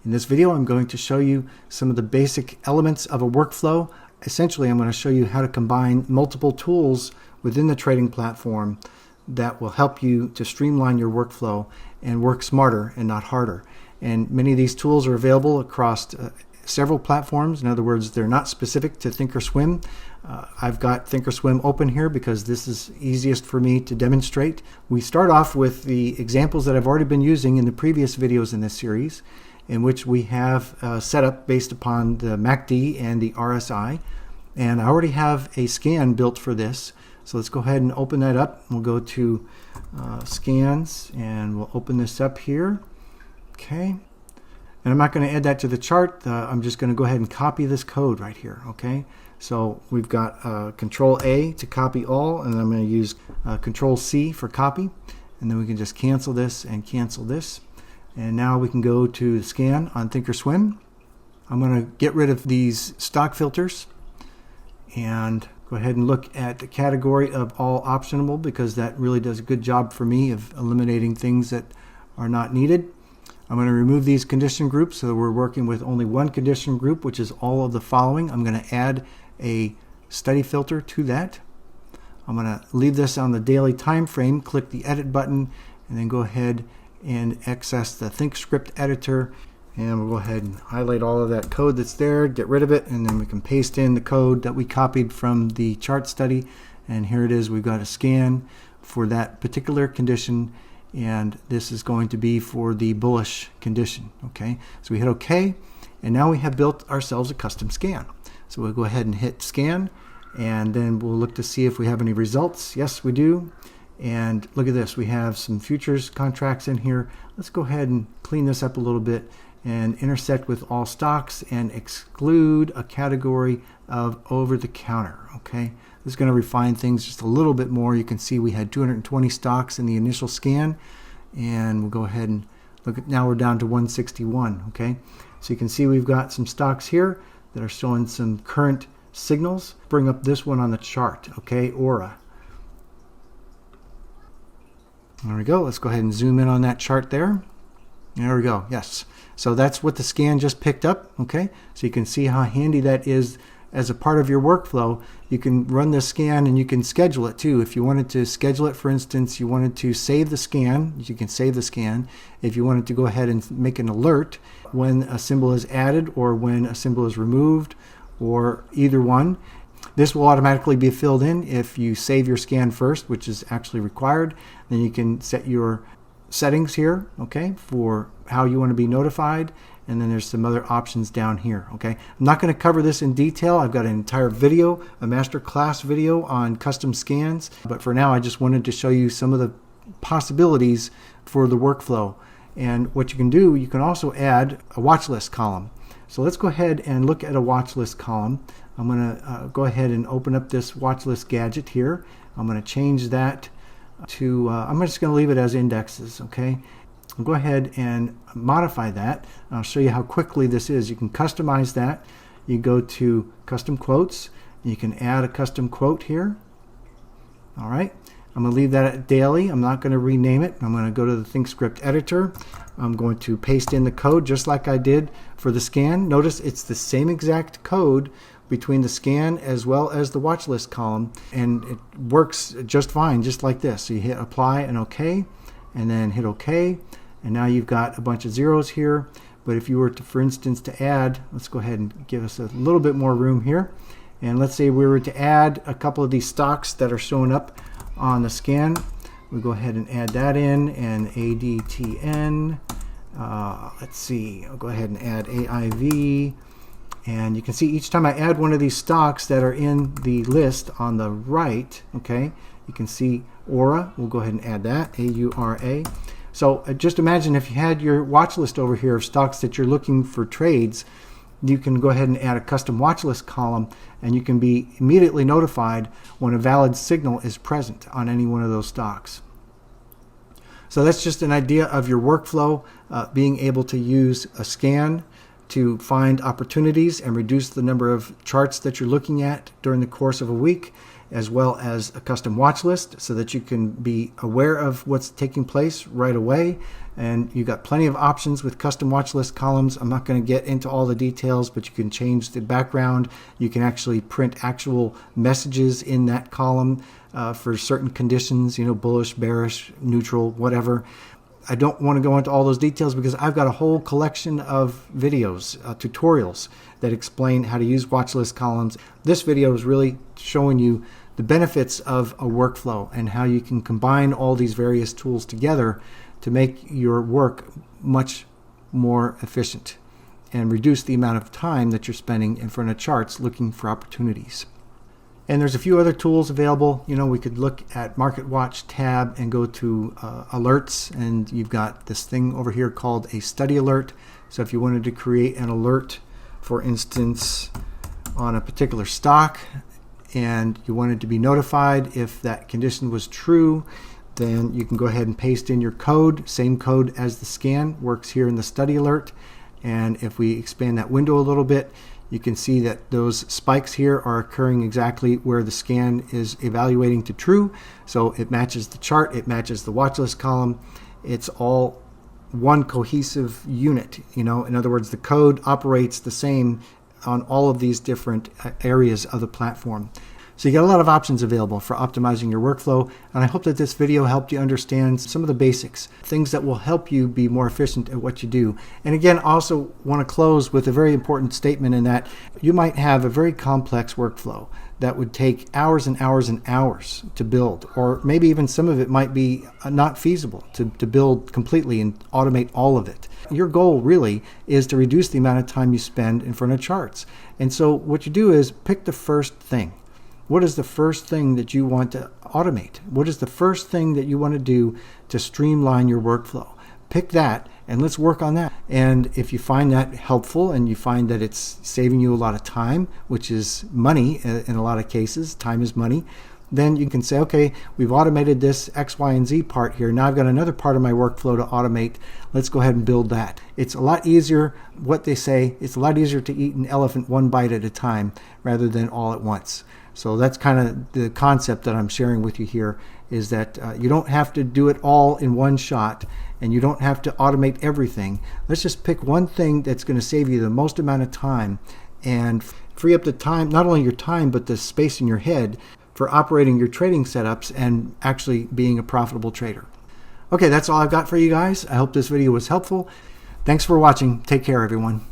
In this video, I'm going to show you some of the basic elements of a workflow. Essentially, I'm going to show you how to combine multiple tools within the trading platform that will help you to streamline your workflow and work smarter and not harder. And many of these tools are available across several platforms. In other words, they're not specific to Thinkorswim. I've got Thinkorswim open here because this is easiest for me to demonstrate. We start off with the examples that I've already been using in the previous videos in this series, in which we have set up based upon the MACD and the RSI. And I already have a scan built for this. So let's go ahead and open that up. We'll go to scans and we'll open this up here. Okay. And I'm not going to add that to the chart. I'm just going to go ahead and copy this code right here. Okay. So we've got Control A to copy all, and I'm going to use Control C for copy. And then we can just cancel this and cancel this. And now we can go to scan on Thinkorswim. I'm going to get rid of these stock filters and go ahead and look at the category of all optionable, because that really does a good job for me of eliminating things that are not needed. I'm going to remove these condition groups so that we're working with only one condition group, which is all of the following. I'm going to add a study filter to that. I'm going to leave this on the daily time frame, click the edit button, and then go ahead and access the ThinkScript editor, and we'll go ahead and highlight all of that code that's there, get rid of it, and then we can paste in the code that we copied from the chart study. And here it is. We've got a scan for that particular condition, and this is going to be for the bullish condition. Okay, so we hit OK, and now we have built ourselves a custom scan. So we'll go ahead and hit scan, and then we'll look to see if we have any results. Yes, we do. And look at this, we have some futures contracts in here. Let's go ahead and clean this up a little bit and intersect with all stocks and exclude a category of over-the-counter. Okay, this is going to refine things just a little bit more. You can see we had 220 stocks in the initial scan, and we'll go ahead and look at, now we're down to 161. Okay, so you can see we've got some stocks here that are showing some current signals. Bring up this one on the chart. Okay, Aura. There we go. Let's go ahead and zoom in on that chart there. There we go. Yes. So that's what the scan just picked up. Okay. So you can see how handy that is as a part of your workflow. You can run this scan and you can schedule it too. If you wanted to schedule it, for instance, you wanted to save the scan, you can save the scan. If you wanted to go ahead and make an alert when a symbol is added or when a symbol is removed, or either one, this will automatically be filled in if you save your scan first, which is actually required. Then you can set your settings here, okay, for how you want to be notified. And then there's some other options down here, okay. I'm not going to cover this in detail. I've got an entire video, a master class video on custom scans. But for now, I just wanted to show you some of the possibilities for the workflow. And what you can do, you can also add a watch list column. So let's go ahead and look at a watch list column. I'm going to go ahead and open up this watch list gadget here. I'm going to change that to, I'm just going to leave it as indexes, okay? I'll go ahead and modify that. I'll show you how quickly this is. You can customize that. You go to custom quotes. You can add a custom quote here. All right. I'm going to leave that at daily. I'm not going to rename it. I'm going to go to the ThinkScript editor. I'm going to paste in the code just like I did for the scan. Notice it's the same exact code between the scan as well as the watch list column, and it works just fine, just like this. So you hit apply and OK, and then hit OK, and now you've got a bunch of zeros here. But if you were to, for instance, to add, let's go ahead and give us a little bit more room here, and let's say we were to add a couple of these stocks that are showing up on the scan. We go ahead and add that in, and ADTN. Let's see, I'll go ahead and add AIV. And you can see each time I add one of these stocks that are in the list on the right, okay, you can see Aura. We'll go ahead and add that, AURA. So just imagine if you had your watch list over here of stocks that you're looking for trades, you can go ahead and add a custom watch list column, and you can be immediately notified when a valid signal is present on any one of those stocks. So that's just an idea of your workflow, being able to use a scan to find opportunities and reduce the number of charts that you're looking at during the course of a week. as well as a custom watch list so that you can be aware of what's taking place right away. And you've got plenty of options with custom watch list columns. I'm not going to get into all the details, but you can change the background. You can actually print actual messages in that column for certain conditions, bullish, bearish, neutral, whatever. I don't want to go into all those details because I've got a whole collection of videos, tutorials that explain how to use watch list columns. This video is really showing you the benefits of a workflow and how you can combine all these various tools together to make your work much more efficient and reduce the amount of time that you're spending in front of charts looking for opportunities. And there's a few other tools available. We could look at Market Watch tab and go to alerts, and you've got this thing over here called a study alert. So if you wanted to create an alert, for instance, on a particular stock, and you wanted to be notified if that condition was true, then you can go ahead and paste in your code. Same code as the scan works here in the study alert. And if we expand that window a little bit, you can see that those spikes here are occurring exactly where the scan is evaluating to true. So it matches the chart, it matches the watch list column. It's all one cohesive unit. In other words, the code operates the same on all of these different areas of the platform. So you got a lot of options available for optimizing your workflow, and I hope that this video helped you understand some of the basics, things that will help you be more efficient at what you do. And again, I also want to close with a very important statement in that you might have a very complex workflow that would take hours and hours and hours to build, or maybe even some of it might be not feasible to build completely and automate all of it. Your goal really is to reduce the amount of time you spend in front of charts. And so what you do is pick the first thing. What is the first thing that you want to automate? What is the first thing that you want to do to streamline your workflow? Pick that and let's work on that. And if you find that helpful and you find that it's saving you a lot of time, which is money in a lot of cases, time is money, then you can say, okay, we've automated this X, Y, and Z part here. Now I've got another part of my workflow to automate. Let's go ahead and build that. It's a lot easier, what they say, it's a lot easier to eat an elephant one bite at a time rather than all at once. So that's kind of the concept that I'm sharing with you here, is that you don't have to do it all in one shot and you don't have to automate everything. Let's just pick one thing that's going to save you the most amount of time and free up the time, not only your time, but the space in your head for operating your trading setups and actually being a profitable trader. Okay, that's all I've got for you guys. I hope this video was helpful. Thanks for watching. Take care, everyone.